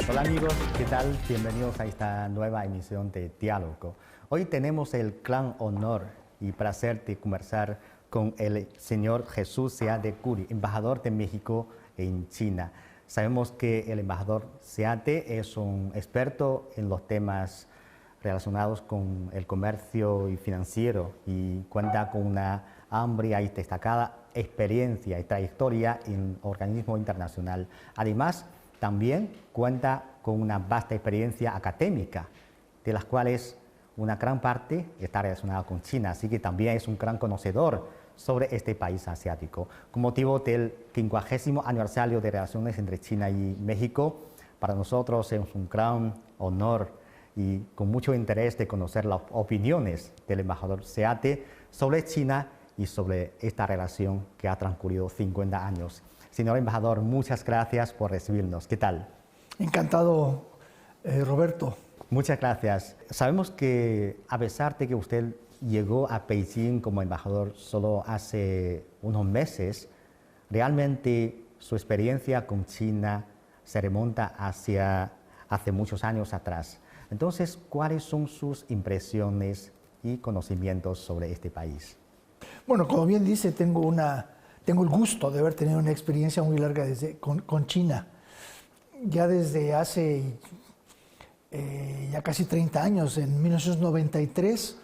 Hola amigos, ¿qué tal? Bienvenidos a esta nueva emisión de Diálogo. Hoy tenemos el gran honor y placer de conversar con el señor Jesús Seade Curi, embajador de México en China. Sabemos que el embajador Seade es un experto en los temas relacionados con el comercio y financiero y cuenta con una amplia y destacada experiencia y trayectoria en organismo internacional. Además, también cuenta con una vasta experiencia académica, de las cuales una gran parte está relacionada con China, así que también es un gran conocedor sobre este país asiático. Con motivo del 50º aniversario de relaciones entre China y México, para nosotros es un gran honor y con mucho interés de conocer las opiniones del embajador Seade sobre China y sobre esta relación que ha transcurrido 50 años. Señor embajador, muchas gracias por recibirnos. ¿Qué tal? Encantado, Roberto. Muchas gracias. Sabemos que a pesar de que usted llegó a Beijing como embajador solo hace unos meses, realmente su experiencia con China se remonta hace muchos años atrás. Entonces, ¿cuáles son sus impresiones y conocimientos sobre este país? Bueno, como bien dice, tengo el gusto de haber tenido una experiencia muy larga con China. Ya desde hace ya casi 30 años, en 1993,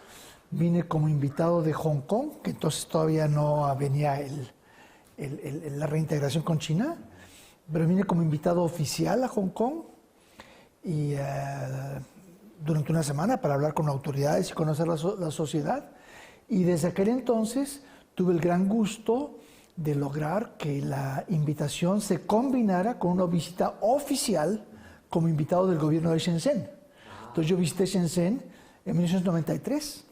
vine como invitado de Hong Kong, que entonces todavía no venía la reintegración con China, pero vine como invitado oficial a Hong Kong y durante una semana para hablar con autoridades y conocer la sociedad. Y desde aquel entonces tuve el gran gusto de lograr que la invitación se combinara con una visita oficial como invitado del gobierno de Shenzhen. Entonces yo visité Shenzhen en 1993.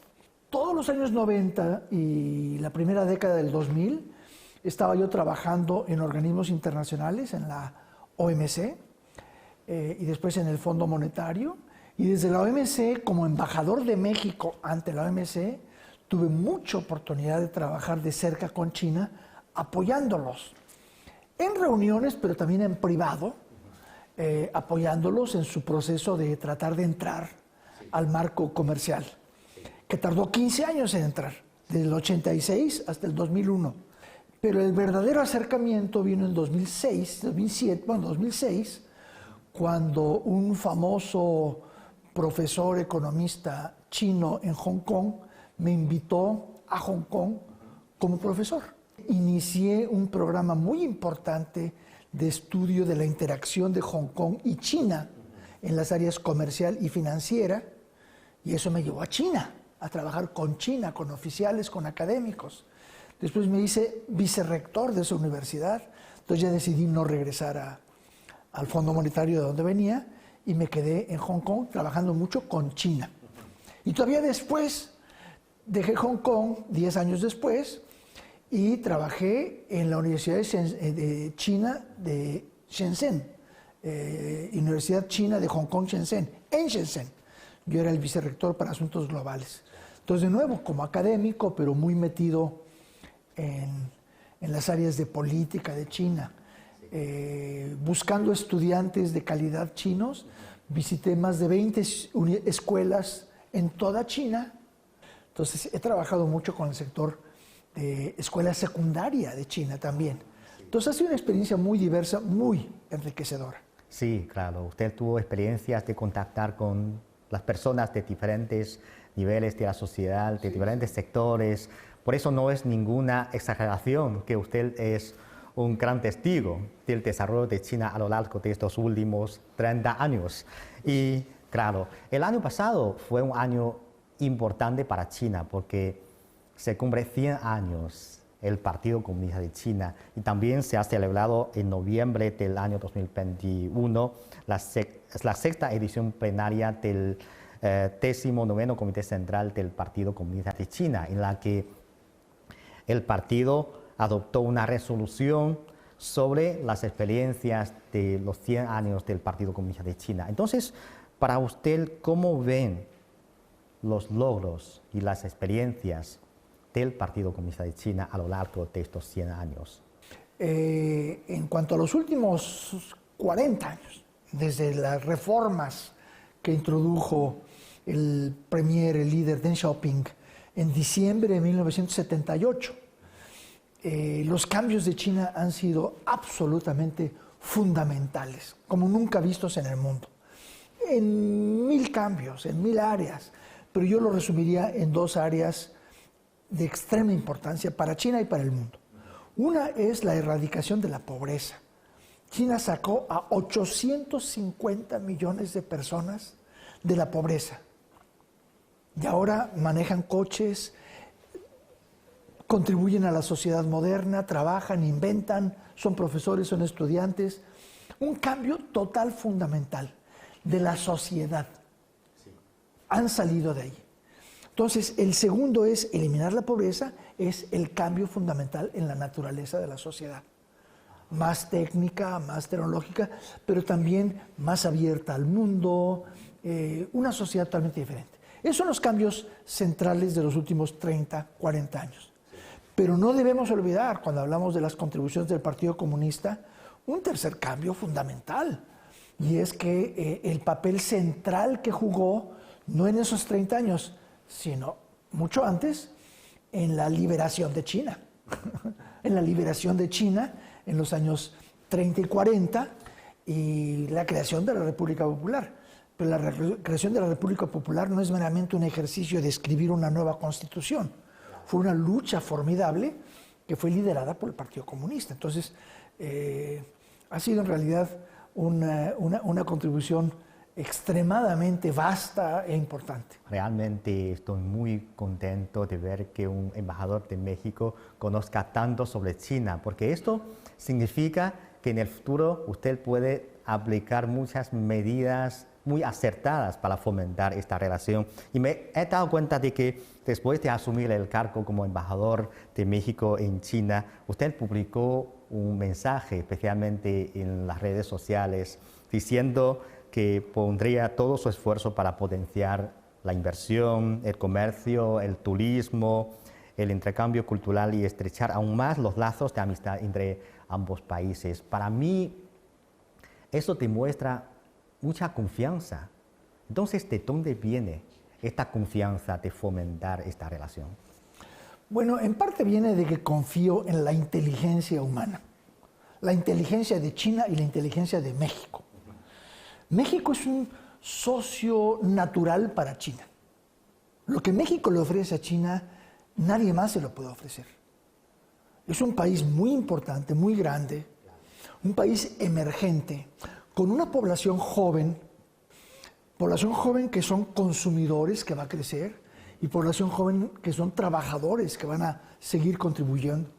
Todos los años 90 y la primera década del 2000 estaba yo trabajando en organismos internacionales, en la OMC y después en el Fondo Monetario. Y desde la OMC, como embajador de México ante la OMC, tuve mucha oportunidad de trabajar de cerca con China, apoyándolos en reuniones, pero también en privado, apoyándolos en su proceso de tratar de entrar al marco comercial, que tardó 15 años en entrar, desde el 86 hasta el 2001. Pero el verdadero acercamiento vino en 2006, cuando un famoso profesor economista chino en Hong Kong me invitó a Hong Kong como profesor. Inicié un programa muy importante de estudio de la interacción de Hong Kong y China en las áreas comercial y financiera, y eso me llevó a China, a trabajar con China, con oficiales, con académicos. Después me hice vicerrector de esa universidad, entonces ya decidí no regresar al Fondo Monetario de donde venía y me quedé en Hong Kong trabajando mucho con China. Y todavía después dejé Hong Kong 10 años después y trabajé en la Universidad de China de Shenzhen, Universidad China de Hong Kong, Shenzhen, en Shenzhen. Yo era el vicerrector para asuntos globales. Entonces, de nuevo, como académico, pero muy metido en las áreas de política de China, buscando estudiantes de calidad chinos. Visité más de 20 escuelas en toda China. Entonces, he trabajado mucho con el sector de escuela secundaria de China también. Entonces, ha sido una experiencia muy diversa, muy enriquecedora. Sí, claro. Usted tuvo experiencias de contactar con las personas de diferentes niveles de la sociedad, de diferentes sectores. Por eso no es ninguna exageración que usted es un gran testigo del desarrollo de China a lo largo de estos últimos 30 años. Y claro, el año pasado fue un año importante para China porque se cumple 100 años el Partido Comunista de China y también se ha celebrado en noviembre del año 2021 la sexta edición plenaria del 19º Comité Central del Partido Comunista de China, en la que el partido adoptó una resolución sobre las experiencias de los 100 años del Partido Comunista de China. Entonces, para usted, ¿cómo ven los logros y las experiencias del Partido Comunista de China a lo largo de estos 100 años? En cuanto a los últimos 40 años, desde las reformas que introdujo el premier, el líder Deng Xiaoping en diciembre de 1978. Los cambios de China han sido absolutamente fundamentales, como nunca vistos en el mundo, en 1000 cambios, en 1000 áreas, pero yo lo resumiría en 2 áreas de extrema importancia para China y para el mundo. Una es la erradicación de la pobreza. China sacó a 850 millones de personas de la pobreza y ahora manejan coches, contribuyen a la sociedad moderna, trabajan, inventan, son profesores, son estudiantes. Un cambio total fundamental de la sociedad. Han salido de ahí. Entonces, el segundo es eliminar la pobreza, es el cambio fundamental en la naturaleza de la sociedad. Más técnica, más tecnológica, pero también más abierta al mundo, una sociedad totalmente diferente. Esos son los cambios centrales de los últimos 30, 40 años. Pero no debemos olvidar, cuando hablamos de las contribuciones del Partido Comunista, un tercer cambio fundamental. Y es que el papel central que jugó, no en esos 30 años, sino mucho antes, en la liberación de China. En la liberación de China en los años 30 y 40 y la creación de la República Popular. Pero la creación de la República Popular no es meramente un ejercicio de escribir una nueva constitución. Fue una lucha formidable que fue liderada por el Partido Comunista. Entonces, ha sido en realidad una contribución extremadamente vasta e importante. Realmente estoy muy contento de ver que un embajador de México conozca tanto sobre China, porque esto significa que en el futuro usted puede aplicar muchas medidas muy acertadas para fomentar esta relación. Y me he dado cuenta de que después de asumir el cargo como embajador de México en China, usted publicó un mensaje, especialmente en las redes sociales, diciendo que pondría todo su esfuerzo para potenciar la inversión, el comercio, el turismo, el intercambio cultural y estrechar aún más los lazos de amistad entre ambos países. Para mí, eso demuestra mucha confianza. Entonces, ¿de dónde viene esta confianza de fomentar esta relación? Bueno, en parte viene de que confío en la inteligencia humana, la inteligencia de China y la inteligencia de México. México es un socio natural para China. Lo que México le ofrece a China, nadie más se lo puede ofrecer. Es un país muy importante, muy grande, un país emergente, con una población joven que son consumidores, que va a crecer, y población joven que son trabajadores, que van a seguir contribuyendo.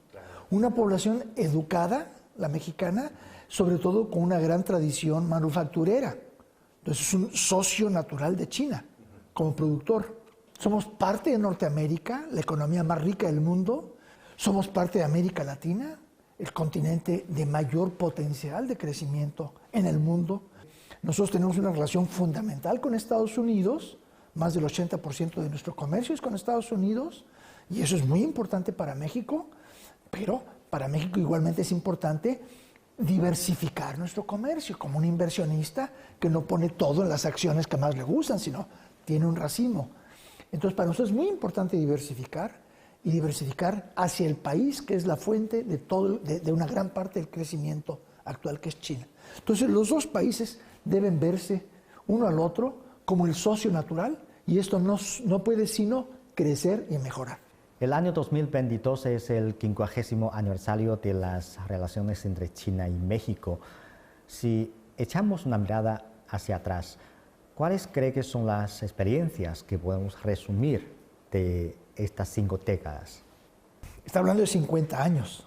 Una población educada, la mexicana, sobre todo con una gran tradición manufacturera. Entonces es un socio natural de China como productor. Somos parte de Norteamérica, la economía más rica del mundo. Somos parte de América Latina, el continente de mayor potencial de crecimiento en el mundo. Nosotros tenemos una relación fundamental con Estados Unidos, más del 80% de nuestro comercio es con Estados Unidos, y eso es muy importante para México, pero para México igualmente es importante diversificar nuestro comercio, como un inversionista que no pone todo en las acciones que más le gustan, sino tiene un racimo. Entonces, para nosotros es muy importante diversificar, y diversificar hacia el país que es la fuente de una gran parte del crecimiento actual, que es China. Entonces, los dos países deben verse uno al otro como el socio natural, y esto no puede sino crecer y mejorar. El año 2022 es el 50º aniversario de las relaciones entre China y México. Si echamos una mirada hacia atrás, ¿cuáles cree que son las experiencias que podemos resumir de estas 5 décadas? Está hablando de 50 años.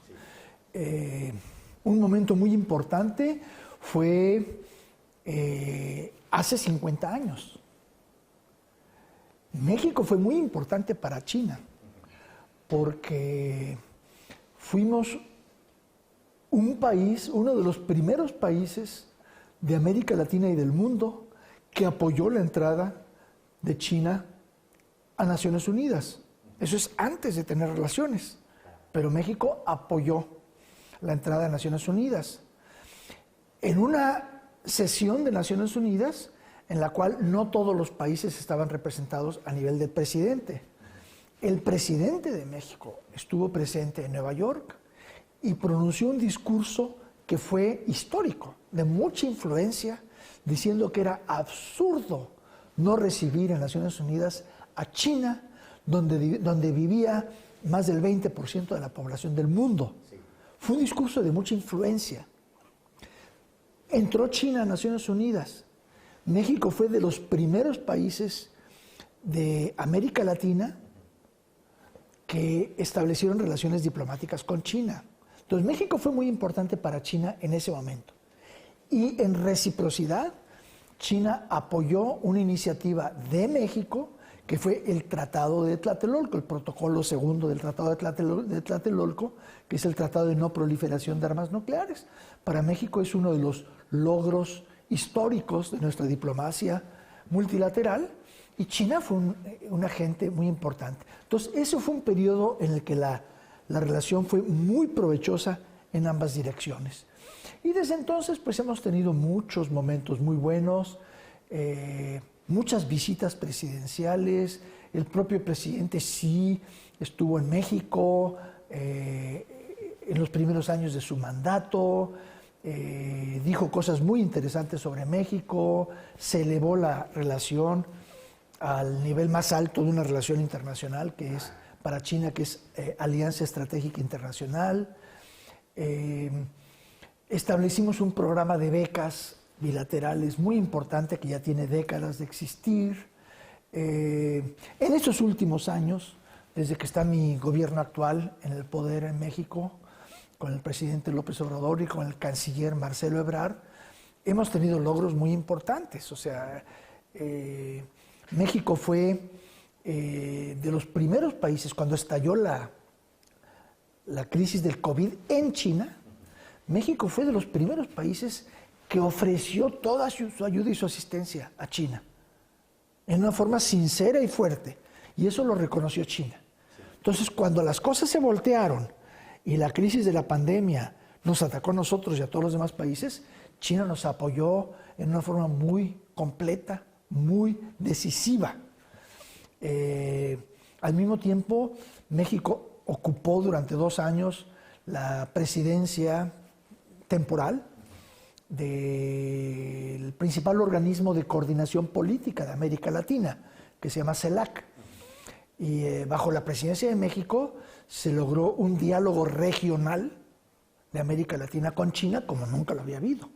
Un momento muy importante fue hace 50 años. México fue muy importante para China porque fuimos un país, uno de los primeros países de América Latina y del mundo que apoyó la entrada de China a Naciones Unidas. Eso es antes de tener relaciones, pero México apoyó la entrada a Naciones Unidas en una sesión de Naciones Unidas en la cual no todos los países estaban representados a nivel del presidente. El presidente de México estuvo presente en Nueva York y pronunció un discurso que fue histórico, de mucha influencia, diciendo que era absurdo no recibir en Naciones Unidas a China, donde vivía más del 20% de la población del mundo. Sí. Fue un discurso de mucha influencia. Entró China a Naciones Unidas. México fue de los primeros países de América Latina que establecieron relaciones diplomáticas con China. Entonces México fue muy importante para China en ese momento. Y en reciprocidad, China apoyó una iniciativa de México que fue el Tratado de Tlatelolco, el protocolo segundo del Tratado de Tlatelolco, que es el Tratado de No Proliferación de Armas Nucleares. Para México es uno de los logros históricos de nuestra diplomacia multilateral, y China fue un agente muy importante. Entonces, ese fue un periodo en el que la relación fue muy provechosa en ambas direcciones. Y desde entonces, pues hemos tenido muchos momentos muy buenos, muchas visitas presidenciales. El propio presidente sí estuvo en México en los primeros años de su mandato. Dijo cosas muy interesantes sobre México, se elevó la relación al nivel más alto de una relación internacional que es para China, que es Alianza Estratégica Internacional. Establecimos un programa de becas bilaterales muy importante que ya tiene décadas de existir. En estos últimos años, desde que está mi gobierno actual en el poder en México, con el presidente López Obrador y con el canciller Marcelo Ebrard, hemos tenido logros muy importantes. O sea, México fue de los primeros países, cuando estalló la crisis del COVID en China, México fue de los primeros países que ofreció toda su ayuda y su asistencia a China, en una forma sincera y fuerte, y eso lo reconoció China. Entonces, cuando las cosas se voltearon y la crisis de la pandemia nos atacó a nosotros y a todos los demás países, China nos apoyó en una forma muy completa, muy decisiva. Al mismo tiempo, México ocupó durante 2 años la presidencia temporal del principal organismo de coordinación política de América Latina, que se llama CELAC. Y bajo la presidencia de México se logró un diálogo regional de América Latina con China como nunca lo había habido.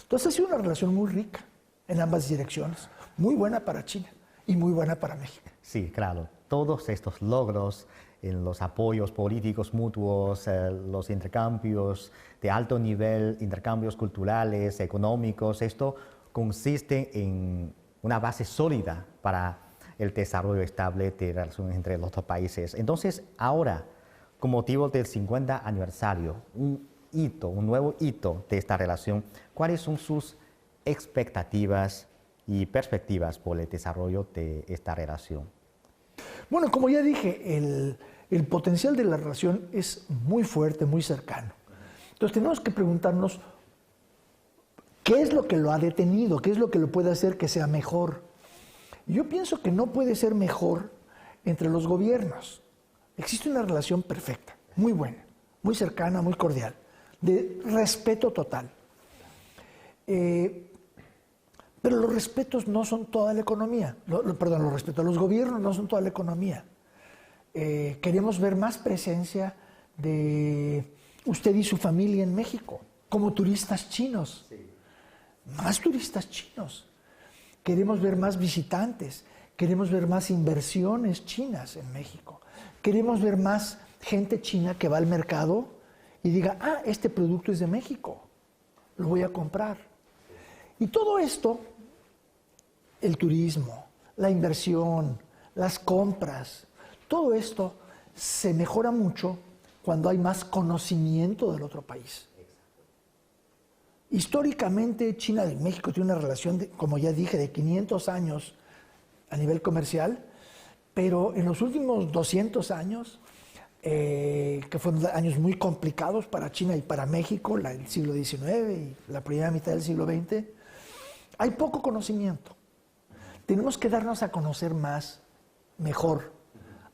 Entonces ha sido una relación muy rica en ambas direcciones, muy buena para China y muy buena para México. Sí, claro. Todos estos logros en los apoyos políticos mutuos, los intercambios de alto nivel, intercambios culturales, económicos, esto consiste en una base sólida para el desarrollo estable de relaciones entre los dos países. Entonces, ahora, con motivo del 50 aniversario, un nuevo hito de esta relación, ¿cuáles son sus expectativas y perspectivas por el desarrollo de esta relación? Bueno, como ya dije, el potencial de la relación es muy fuerte, muy cercano. Entonces tenemos que preguntarnos qué es lo que lo ha detenido, qué es lo que lo puede hacer que sea mejor. Yo pienso que no puede ser mejor entre los gobiernos. Existe una relación perfecta, muy buena, muy cercana, muy cordial, de respeto total. Pero los respetos no son toda la economía. Los respetos a los gobiernos no son toda la economía. Queremos ver más presencia de usted y su familia en México, como turistas chinos. Sí. Más turistas chinos. Queremos ver más visitantes, queremos ver más inversiones chinas en México. Queremos ver más gente china que va al mercado y diga, ah, este producto es de México, lo voy a comprar. Y todo esto, el turismo, la inversión, las compras, todo esto se mejora mucho cuando hay más conocimiento del otro país. Históricamente, China y México tienen una relación, como ya dije, de 500 años a nivel comercial, pero en los últimos 200 años, que fueron años muy complicados para China y para México, el siglo XIX y la primera mitad del siglo XX, Hay poco conocimiento. Tenemos que darnos a conocer más, mejor,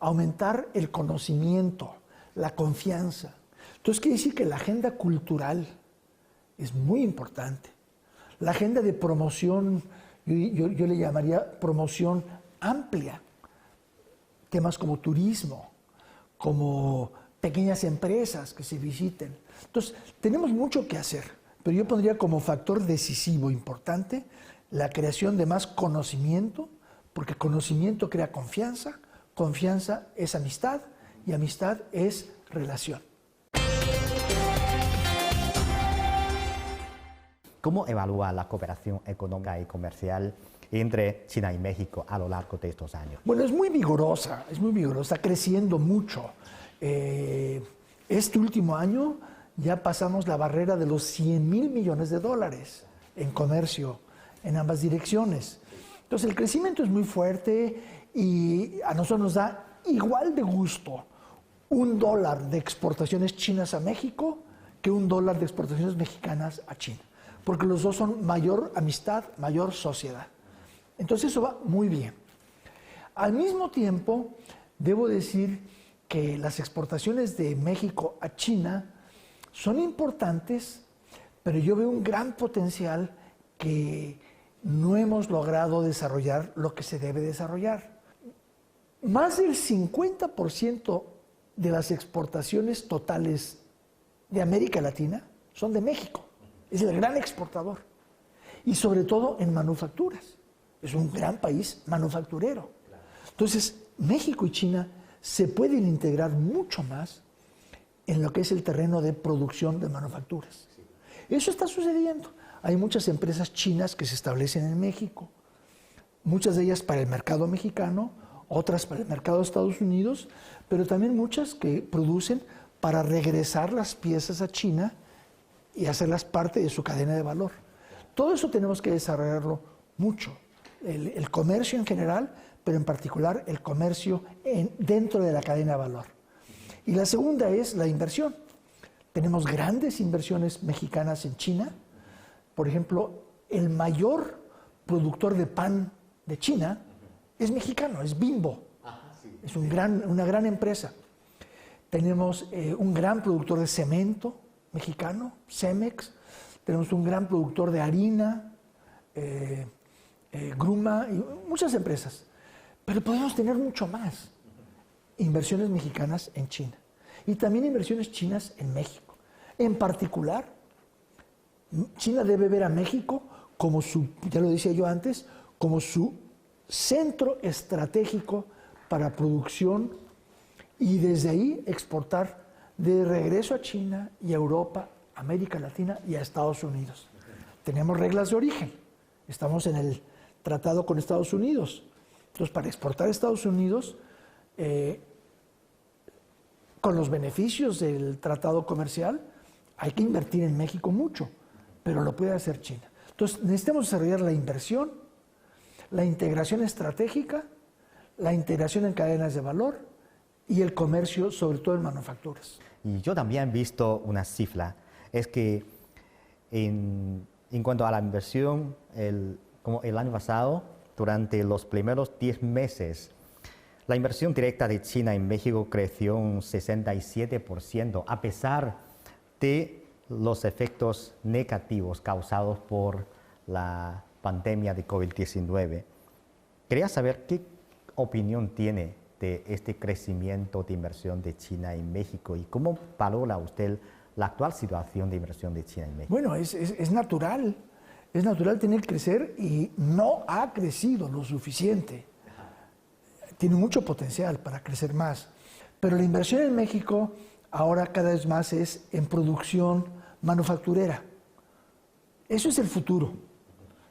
aumentar el conocimiento, la confianza. Entonces quiere decir que la agenda cultural es muy importante. La agenda de promoción, yo le llamaría promoción amplia. Temas como turismo, como pequeñas empresas que se visiten. Entonces, tenemos mucho que hacer, pero yo pondría como factor decisivo importante la creación de más conocimiento, porque conocimiento crea confianza, confianza es amistad y amistad es relación. ¿Cómo evalúa la cooperación económica y comercial entre China y México a lo largo de estos años? Bueno, es muy vigorosa, creciendo mucho. Este último año ya pasamos la barrera de los 100,000 millones de dólares en comercio en ambas direcciones. Entonces el crecimiento es muy fuerte y a nosotros nos da igual de gusto $1 de exportaciones chinas a México que $1 de exportaciones mexicanas a China, porque los dos son mayor amistad, mayor sociedad. Entonces eso va muy bien. Al mismo tiempo, debo decir que las exportaciones de México a China son importantes, pero yo veo un gran potencial que no hemos logrado desarrollar lo que se debe desarrollar. Más del 50% de las exportaciones totales de América Latina son de México. Es el gran exportador. Y sobre todo en manufacturas. Es un gran país manufacturero. Entonces, México y China se pueden integrar mucho más en lo que es el terreno de producción de manufacturas. Eso está sucediendo. Hay muchas empresas chinas que se establecen en México, muchas de ellas para el mercado mexicano, otras para el mercado de Estados Unidos, pero también muchas que producen para regresar las piezas a China y hacerlas parte de su cadena de valor. Todo eso tenemos que desarrollarlo mucho. El comercio en general, pero en particular el comercio dentro de la cadena de valor. Y la segunda es la inversión. Tenemos grandes inversiones mexicanas en China. Por ejemplo, el mayor productor de pan de China es mexicano, es Bimbo. Es una gran empresa. Tenemos un gran productor de cemento mexicano, Cemex. Tenemos un gran productor de harina, Gruma, y muchas empresas. Pero podemos tener mucho más. Inversiones mexicanas en China. Y también inversiones chinas en México. En particular, China debe ver a México como ya lo decía yo antes, como su centro estratégico para producción y desde ahí exportar de regreso a China y a Europa, América Latina y a Estados Unidos. Tenemos reglas de origen. Estamos en el tratado con Estados Unidos. Entonces, para exportar a Estados Unidos, con los beneficios del tratado comercial, hay que invertir en México mucho, pero lo puede hacer China. Entonces, necesitamos desarrollar la inversión, la integración estratégica, la integración en cadenas de valor y el comercio, sobre todo en manufacturas. Y yo también he visto una cifra, es que en cuanto a la inversión, como el año pasado, durante los primeros 10 meses, la inversión directa de China en México creció un 67%, a pesar de los efectos negativos causados por la pandemia de COVID-19. Quería saber qué opinión tiene de este crecimiento de inversión de China en México y cómo valora usted la actual situación de inversión de China en México. Bueno, es natural. Es natural tener que crecer y no ha crecido lo suficiente. Tiene mucho potencial para crecer más. Pero la inversión en México ahora cada vez más es en producción manufacturera. Eso es el futuro.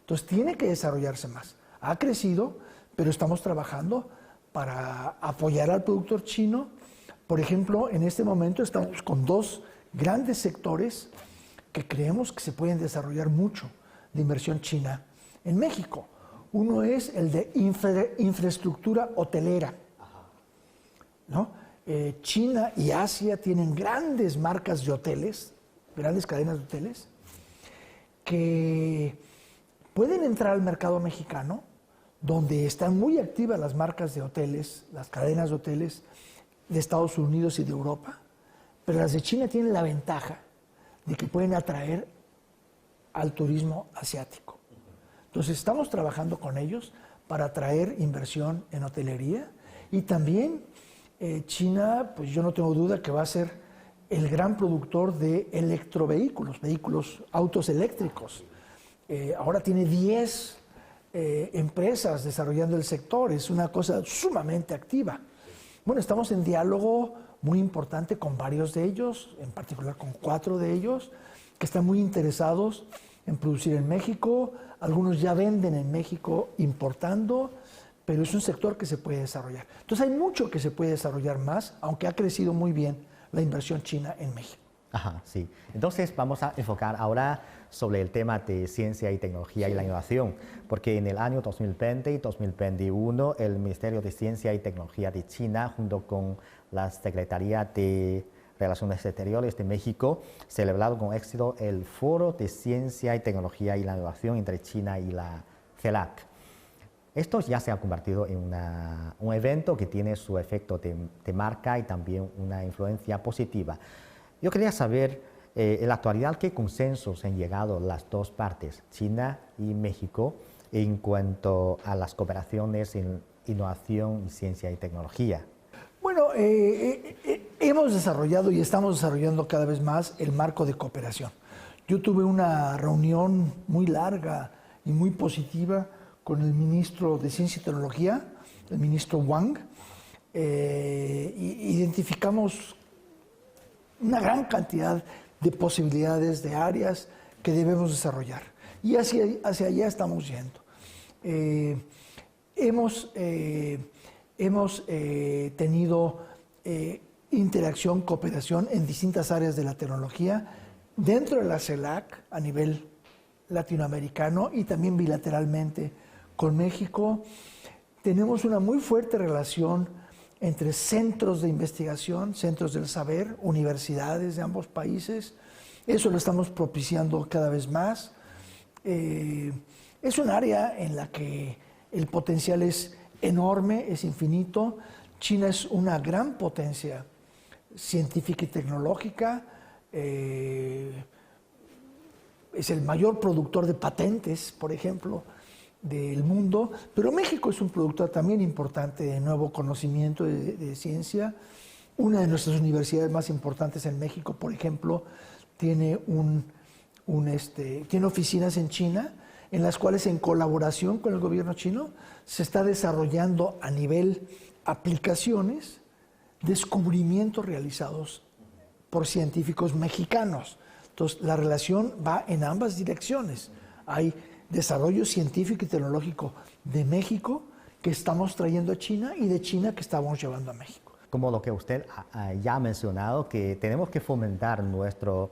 Entonces tiene que desarrollarse más. Ha crecido, pero estamos trabajando para apoyar al productor chino. Por ejemplo, en este momento estamos con 2 grandes sectores que creemos que se pueden desarrollar mucho de inversión china en México. Uno es el de infraestructura hotelera, ¿no? China y Asia tienen grandes marcas de hoteles, grandes cadenas de hoteles, que pueden entrar al mercado mexicano, donde están muy activas las marcas de hoteles, las cadenas de hoteles de Estados Unidos y de Europa, pero las de China tienen la ventaja de que pueden atraer al turismo asiático. Entonces estamos trabajando con ellos para atraer inversión en hotelería y también China, pues yo no tengo duda que va a ser el gran productor de electrovehículos, autos eléctricos. Ahora tiene 10 empresas desarrollando el sector, es una cosa sumamente activa. Bueno, estamos en diálogo muy importante con varios de ellos, en particular con 4 de ellos, que están muy interesados en producir en México. Algunos ya venden en México importando, pero es un sector que se puede desarrollar. Entonces hay mucho que se puede desarrollar más, aunque ha crecido muy bien la inversión china en México. Ajá, sí. Entonces vamos a enfocar ahora sobre el tema de ciencia y tecnología y la innovación, porque en el año 2020 y 2021 el Ministerio de Ciencia y Tecnología de China, junto con la Secretaría de Relaciones Exteriores de México, celebraron con éxito el Foro de Ciencia y Tecnología y la Innovación entre China y la CELAC. Esto ya se ha convertido en un evento que tiene su efecto de marca y también una influencia positiva. Yo quería saber, en la actualidad, qué consensos han llegado las dos partes, China y México, en cuanto a las cooperaciones en innovación y ciencia y tecnología. Bueno, hemos desarrollado y estamos desarrollando cada vez más el marco de cooperación. Yo tuve una reunión muy larga y muy positiva con el ministro de Ciencia y Tecnología, el ministro Wang. Identificamos una gran cantidad de posibilidades, de áreas que debemos desarrollar. Y hacia allá estamos yendo. Hemos tenido interacción, cooperación en distintas áreas de la tecnología, dentro de la CELAC a nivel latinoamericano y también bilateralmente con México. Tenemos una muy fuerte relación entre centros de investigación, centros del saber, universidades de ambos países. Eso lo estamos propiciando cada vez más. Es un área en la que el potencial es enorme, es infinito. China es una gran potencia científica y tecnológica. Es el mayor productor de patentes, por ejemplo, del mundo, pero México es un productor también importante de nuevo conocimiento de ciencia. Una de nuestras universidades más importantes en México, por ejemplo, tiene tiene oficinas en China, en las cuales en colaboración con el gobierno chino se está desarrollando a nivel aplicaciones, descubrimientos realizados por científicos mexicanos. Entonces, la relación va en ambas direcciones. Hay desarrollo científico y tecnológico de México que estamos trayendo a China y de China que estamos llevando a México. Como lo que usted ya ha mencionado, que tenemos que fomentar nuestro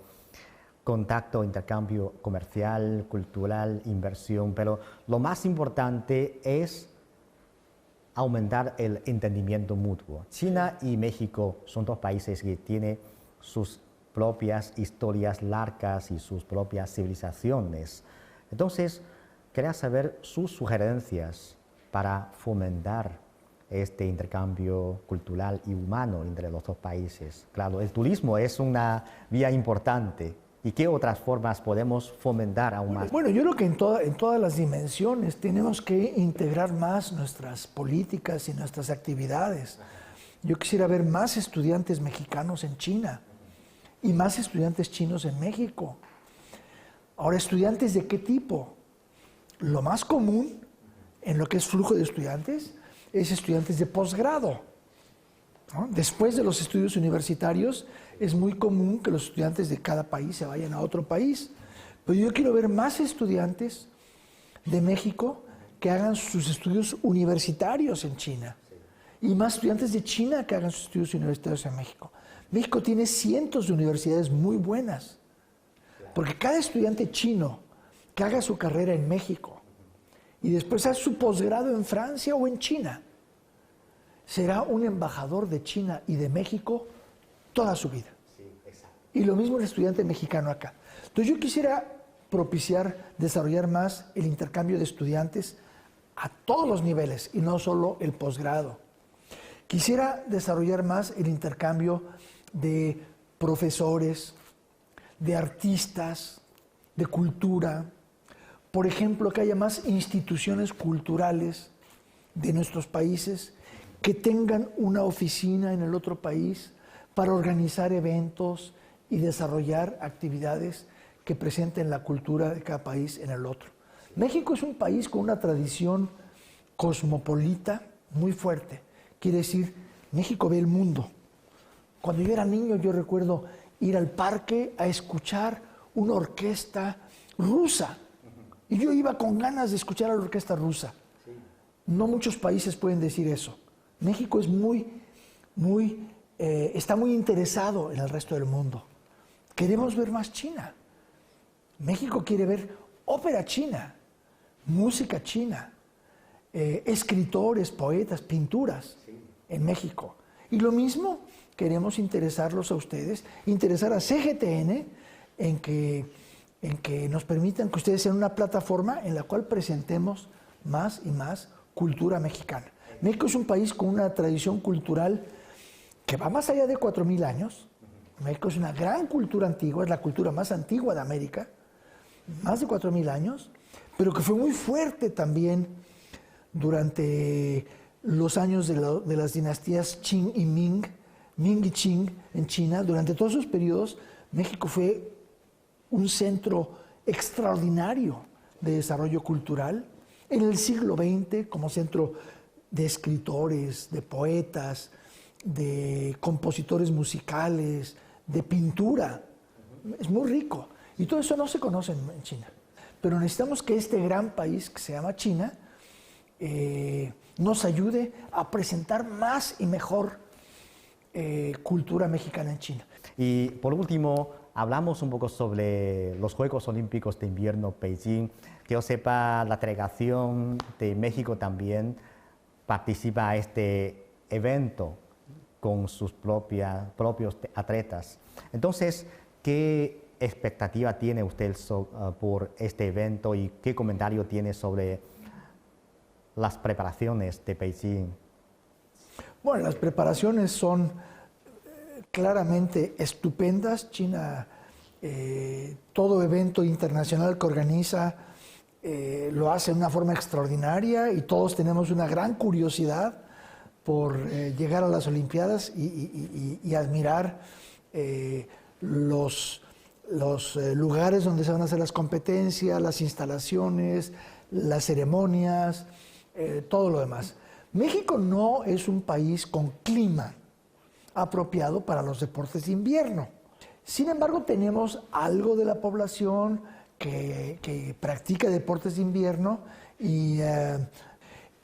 contacto, intercambio comercial, cultural, inversión, pero lo más importante es aumentar el entendimiento mutuo. China y México son dos países que tienen sus propias historias largas y sus propias civilizaciones. Entonces, quería saber sus sugerencias para fomentar este intercambio cultural y humano entre los dos países. Claro, el turismo es una vía importante. ¿Y qué otras formas podemos fomentar aún más? Bueno, yo creo que en todas las dimensiones tenemos que integrar más nuestras políticas y nuestras actividades. Yo quisiera ver más estudiantes mexicanos en China y más estudiantes chinos en México. Ahora, ¿estudiantes de qué tipo? Lo más común en lo que es flujo de estudiantes es estudiantes de posgrado, ¿no? Después de los estudios universitarios es muy común que los estudiantes de cada país se vayan a otro país. Pero yo quiero ver más estudiantes de México que hagan sus estudios universitarios en China y más estudiantes de China que hagan sus estudios universitarios en México. México tiene cientos de universidades muy buenas, porque cada estudiante chino que haga su carrera en México y después haga su posgrado en Francia o en China, será un embajador de China y de México toda su vida. Y lo mismo el estudiante mexicano acá. Entonces yo quisiera propiciar, desarrollar más el intercambio de estudiantes a todos los niveles y no solo el posgrado. Quisiera desarrollar más el intercambio de profesores, de artistas, de cultura. Por ejemplo, que haya más instituciones culturales de nuestros países que tengan una oficina en el otro país para organizar eventos y desarrollar actividades que presenten la cultura de cada país en el otro. México es un país con una tradición cosmopolita muy fuerte. Quiere decir, México ve el mundo. Cuando yo era niño, yo recuerdo ir al parque a escuchar una orquesta rusa. Y yo iba con ganas de escuchar a la orquesta rusa. No muchos países pueden decir eso. México es está muy interesado en el resto del mundo. Queremos ver más China. México quiere ver ópera china, música china, escritores, poetas, pinturas en México. Y lo mismo queremos interesarlos a ustedes, interesar a CGTN en que nos permitan que ustedes sean una plataforma en la cual presentemos más y más cultura mexicana. México es un país con una tradición cultural que va más allá de 4,000 años. México es una gran cultura antigua, es la cultura más antigua de América, más de 4,000 años, pero que fue muy fuerte también durante los años de las dinastías Qing y Ming y Qing en China. Durante todos esos periodos, México fue un centro extraordinario de desarrollo cultural. En el siglo XX, como centro de escritores, de poetas, de compositores musicales, de pintura. Es muy rico. Y todo eso no se conoce en China. Pero necesitamos que este gran país que se llama China nos ayude a presentar más y mejor cultura mexicana en China. Y por último, hablamos un poco sobre los Juegos Olímpicos de Invierno Beijing. Que yo sepa, la delegación de México también participa en este evento con sus propios atletas. Entonces, ¿qué expectativa tiene usted por este evento y qué comentario tiene sobre las preparaciones de Beijing? Bueno, las preparaciones son claramente estupendas. China, todo evento internacional que organiza lo hace de una forma extraordinaria y todos tenemos una gran curiosidad por llegar a las Olimpiadas y admirar los lugares donde se van a hacer las competencias, las instalaciones, las ceremonias, todo lo demás. México no es un país con clima apropiado para los deportes de invierno. Sin embargo, tenemos algo de la población que practica deportes de invierno y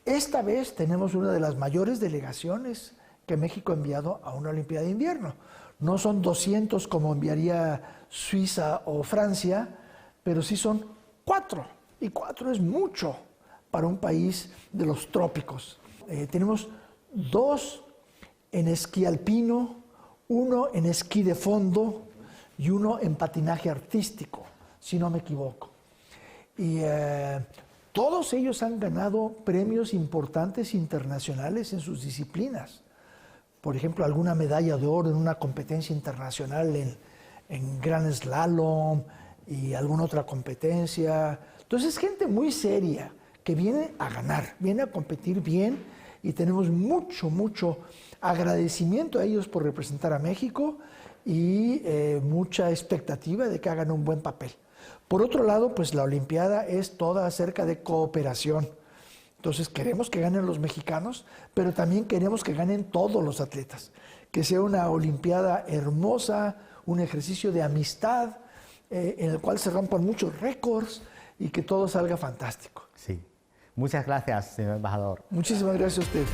esta vez tenemos una de las mayores delegaciones que México ha enviado a una Olimpiada de Invierno. No son 200 como enviaría Suiza o Francia, pero sí son 4. Y 4 es mucho para un país de los trópicos. Tenemos 2 en esquí alpino, 1 en esquí de fondo y 1 en patinaje artístico, si no me equivoco. Y todos ellos han ganado premios importantes internacionales en sus disciplinas. Por ejemplo, alguna medalla de oro en una competencia internacional en gran slalom y alguna otra competencia. Entonces es gente muy seria que viene a ganar, viene a competir bien y tenemos mucho agradecimiento a ellos por representar a México y mucha expectativa de que hagan un buen papel. Por otro lado, pues la Olimpiada es toda acerca de cooperación. Entonces queremos que ganen los mexicanos, pero también queremos que ganen todos los atletas. Que sea una Olimpiada hermosa, un ejercicio de amistad, en el cual se rompan muchos récords y que todo salga fantástico. Sí. Muchas gracias, señor embajador. Muchísimas gracias a usted.